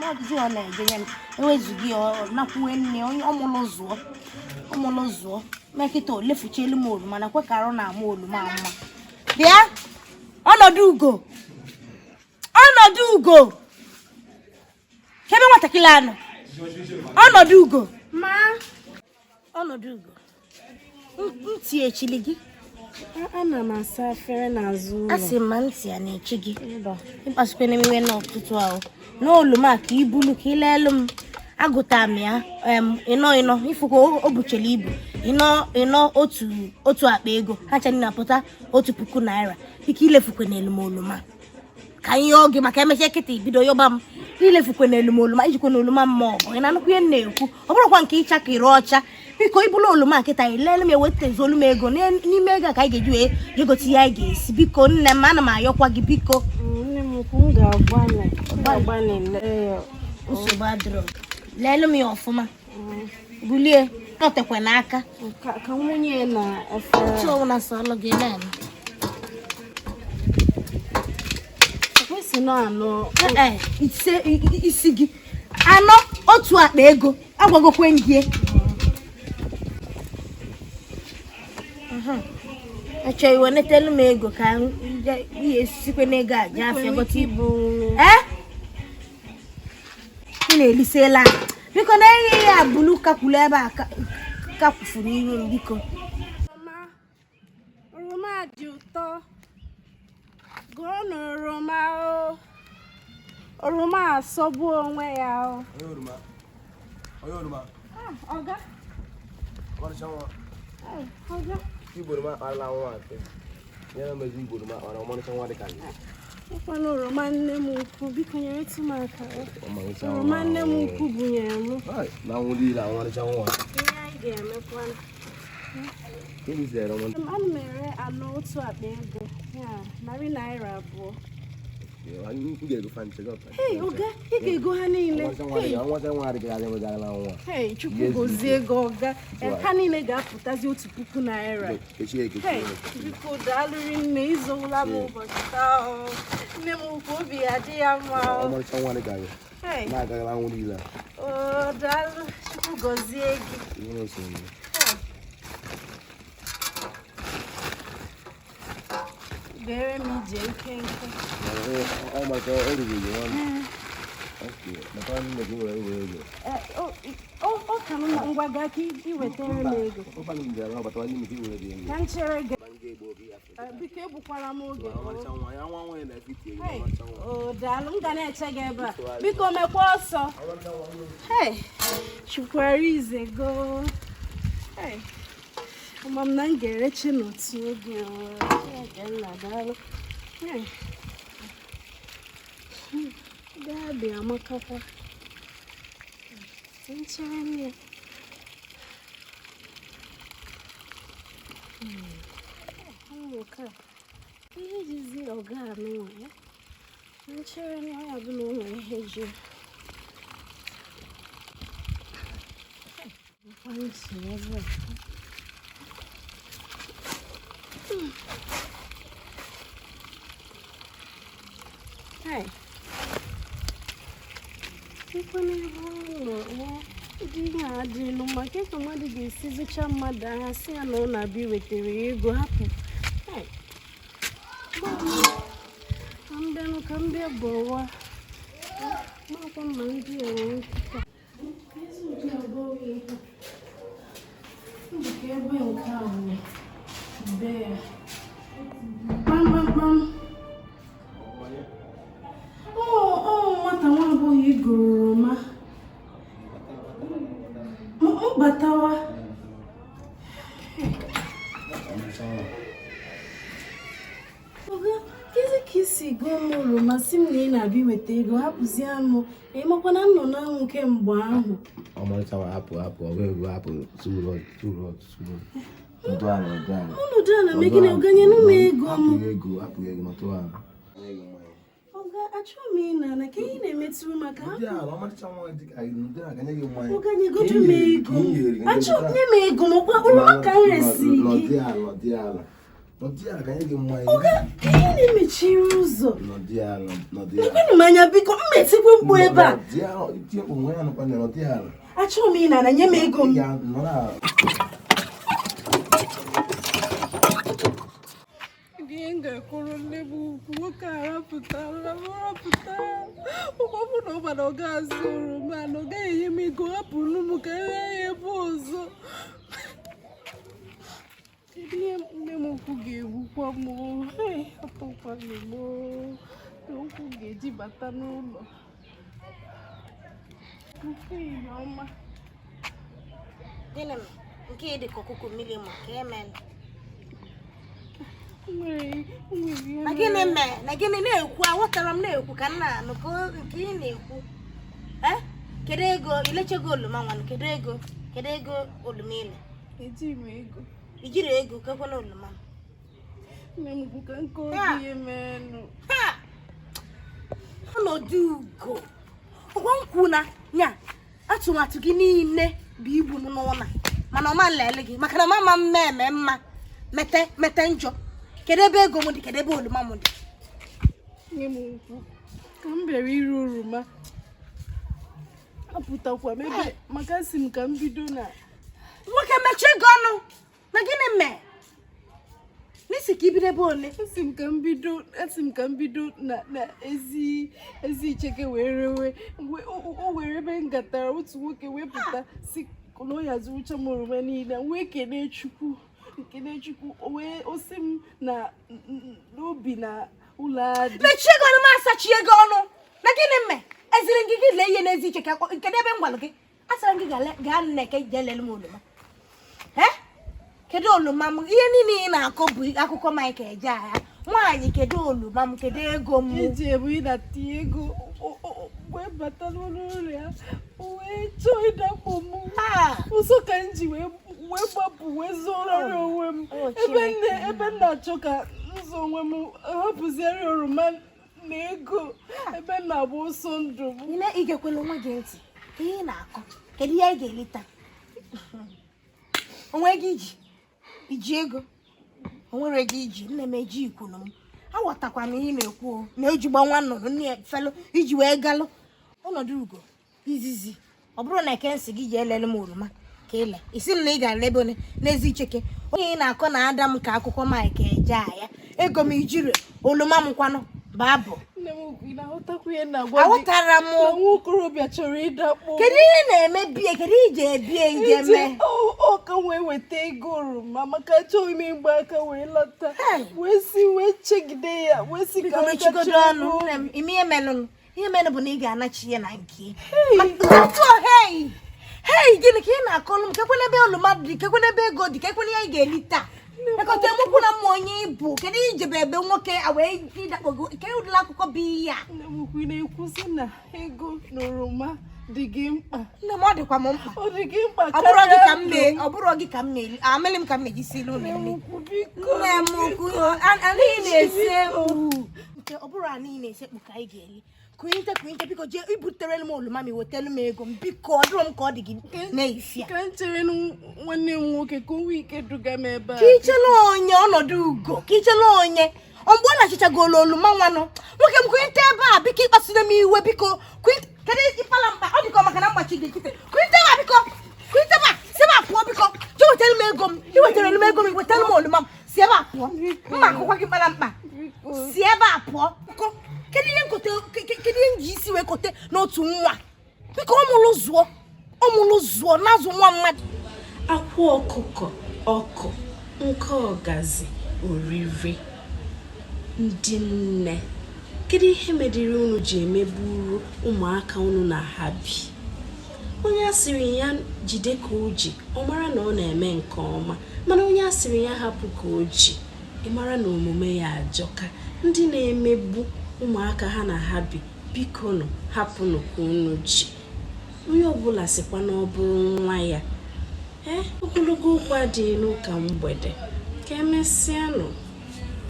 not the one again. Always you not when you almost zo. Make it all live for chili more, man. I quack around our mold, mamma. There? Oh, no, do go. Kebe watakila ano. Ono dugo. Ma. Ono dugo. Nti echili gi. Ana masa afere n'azụ. Asị ma ntị a na-echi gị. Ịkpasukwe n'emiwe n'ọtụtụ ahụ. N'oluma ka ibulu ka ilelu m. Agụta m ya. Ịnọ ifuko o buchele ibu. Ịnọ otu akpa ego. Ha chani na-apụta 1,000 naira. Ike ilefukwe n'elu m oluma. Ka ihe oge maka emeche kịtị bido yoba m. Ilefukwe n'elu m oluma ijikwe n'oluma mmụọ. Ị na-anụkwu ihe na-ekwu. Ọ bụrụkwa nke ịcha ka ire ọcha. Biko ibulu oluma kita ilele me wete zolu me ego n'ime ego ka anyị ga-eji jegoti ya ga-esi biko nne m ana m ayọkwa gị biko nne m kwu ga-agbane nsogbu adịrọ lele m ya ọfụma bulie nọtekwe n'aka ka nwunye na efe chọọ na sọlọ gị na kwesị na anọ isi gị anọ otu akpa ego agwagokwe ngie Acho iwe netelu m ego ka ihe sikwe n'ego a ja afia goti ibu ị na-elisela biko na ihe ya bulu kapulu ebe a kapufuru iru m biko oroma dị ụtọ gụọ n'oroma oroma asọgbu onwe ya oroma ọga ọga Iboroma ala nwa ate. Ya mezi iboroma ara ọmọ nkan wa de kan. Ọkwanụ oroma nne m ukwu biko nyere tụ m aka. Oroma nne m ukwu bunyere m. Na nwudi la nwa nkan wa. Ihe anyị ga-emekwa. Gịnị zere ọmọ? Ana m ere anọ otu akpa ego. Ya, $200. Ya, anyị ga-ego fan check up. Hey, oga, ị ga-ego ha niile. Hey, Chukwu gozie ego oga. Ha niile ga-apụtazi $1,000. Biko daalụrị nne izowula m ụbọchị taa. Nne m ukwu obi adị ya mma. Daalụ, Chukwu gozie gị. Bere m ije nke. Oh my God, okay. Oh, ka m ngwa gaa ka iwetere m ego. Ka m chere gị. Biko egbukwara m oge. Daalụ, m ga na-eche gị ebe a. Biko mekwa ọsọ. Chukwara ize go. Ama m na m ga-erechi n'otu oge daalụ. Daddy amakakwa. Nchere m ya. Ihe jizi ọga anụ ya. Nchere m ya bụ na o nwere ihe ji. Hey. People never dị maka ka mmadụ ga-esi zụcha mmadụ ahịa si ya na ọ na-abịa wetere ego hapụ. Ka mbịa bọwa. Makwa mma ndị enwe nkịta. Ezi ụdị abụọ ihe. Ndụka ebe nke a nwere. Bee. Kpam. Nwata nwa abụghị igoro oroma. Batawa. Oga, ka isi go m oroma si m na ị na-abịa weta ego hapụzi anụ ịmakwa na nnọ na anwụ kemgbe ahụ. Ọmarịcha hapụ ego hapụ Unu dana megide oganye n'ụmụ ego m. Hapụ ego ma tụọ ala. Achọrọ m ịna na ka ị na-emetụrụ maka oganye godu m ego. Achọrọ m ego m oroma ka m resi gị. Nodia ka anyị ga-mmanya. Oga, gịnị mechiri ụzọ? Nodia. Ekwenụ m anya biko mmetikwe mkpu ebe a. Nodia, itinye onwe ya nọkwa na nodia. Achọrọ m ịnana nye m ego m. Ihe m ga-ekwuru nne m ukwu nwoke arapụtara ụkwọbụ na ụgbana ọ ga-azụ oroma na ọ gaghị enye m ego hapụrụ m ka enye ya ebe ọzọ. Kedu ihe nne m ukwu ga-egbukwa m atọkwana m na ukwu ga-eji bata n'ụlọ ihe ọma. Gịnị m nke dị ka ọkụkọ mmiri ma ka emen. Na gịnị mee? Na gịnị na-ekwu? Aghọtara m na-ekwu ka nna anụ ka nke ị na-ekwu. Kedu ego ilechego oluma nwanụ? Kedu ego oluma ile? Eji m ego. Ijiri ego kekwana oluma. Nne m kwu ka nke obi emenụ. Ọnọdụ ugo. Ọgwa nkwu na nya atụmatụ gị niile bụ igbu m n'ụna. Mana ọma nlele gị maka na mama mmemme mma mete njọ. Kedu ebe ego m dị? Kedu ebe oluma m dị? Nye m ukwu ka m bịara iru oroma apụtakwa m ebe maka si m ka m bido na nwoke mechie ego ọnụ na gịnị mee? N'isi ka ibido ebe ole? Esi m ka m bido na ezi icheke were o were ebe m gatara otu nwoke wee pụta si na ọ ya zụrụcha m oroma niile wee kene Chukwu wee osi m na n'obi na ụlọ adị. Mechie ego ọnụ ma asachi ego ọnụ na gịnị mee? Eziri gị gị lee ihe n'ezi icheke kedu ebe m gwara gị? Asara gị gaa nneke jee lele m oloma. Kedu oluma m? Ihe niile ị na-akọ bụ akụkọ Michael eje agha. Nwaanyị kedu oluma m? Kedu ego m? Eji ebu ịdata ego wee bata n'ụlọ ya wee chọọ ịdakpo m. Ụzọ ka m ji wee gbapụ wee zụrụ onwe m ebe m na-achọ ka nzọ onwe m hapụziere oroma na ego ebe m na-agba ọsọ ndụ m. Ị na-egekwela onwe gị ntị. Ihe ị na-akọ kedu ihe ị ga-eleta? Onwe gị iji ego onwere gị iji nne m eji ikwunu m. Aghọtakwa m ihe na-ekwu na ejigba nwa nnụnụ nne felu iji wee galụ ọnọdụ ugo izizi. Ọ bụrụ na ekensi gị ji elele m oroma ka ile isi m na ị gara ebe one n'ezi icheke onye ị na-akọ na ada m ka akụkọ Michael eje ya ego m ijiri oloma m kwanụ babụ. Nne m ị na-aghọtakwa ihe na-agwa gị? Aghọtara m. Na nwa okorobịa chọrọ ịdakpo. Kedu ihe na-eme bie? Kedu ije ebie ije mee? Ọ ka wee weta ego oroma maka achọghị m ịgba aka wee lọta wee chegide ya wee si ka mechigodo ọnụ. Ime ihe menụ bụ na ị ga-anachi ya na nke gịnị ka ị na-akọlụ m? Kekwana ebe oluma dị, kekwana ebe ego dị, kekwana ihe ị ga-eli taa. Ekọta emukwu na mma onye ibu kedu ijebe ebe nwoke wee ịdakpogo ke ụdịla akụkọ bụ ihe a? Nne m ukwu na-ekwusi na ego na oroma dị gị mkpa. Nne m ọ dịkwa m mkpa. Ọ dị gị mkpa ọ bụrụ gị ka m na-eli amịlị m ka m na-ejisi ilu nne m ukwu anaghị na-esi ewu nke ọ bụrụ anaghị na-esekpu ka anyị ga-eli kwinte biko jee ibutere m oluma m wetelu m ego m biko ọ dịrọ m ka ọ dị gị n'isi a. Ka m chere nwanne m nwoke ka o nwee ike duga m ebe a. Ka ichela onye ọnọdụ ugo ka ichela onye mgbe ọ na-achịchagolo oluma nwanụ nwoke m kwinte ebe a biko ịkpasụna m iwe biko kedu ịkpala mkpa ọ dịkọ maka na mgbachi gị kite kwinte ba biko kwinte ba si ebe a pụọ biko jee wetelu m ego m iwetara m ego m wetelu m oluma m si ebe a pụọ mma akwụkwọ gị kpala mkpa si ebe a pụọ biko. Kedu ihe nji isi wee kote n'otu nwa biko ọmụlụ zụọ n'azụ nwa mmadụ. Akwa ọkụkọ ọkụ nke ọgazi oriri ndị nne kedu ihe mediri unu ji emeburu ụmụaka unu na ha bi? Onye asịrị ya jide ka o ji ọ mara na ọ na-eme nke ọma mana onye asịrị ya hapụ ka o ji ị mara na omume ya ajọka. Ndị na-emegbu ụmụaka ha na ha bi biko nụ hapụnụ ka unu ji. Onye ọbụla sịkwa na ọ bụrụ nwa ya ogologo ụkwa dị n'ụka mgbede ka emesịanụ.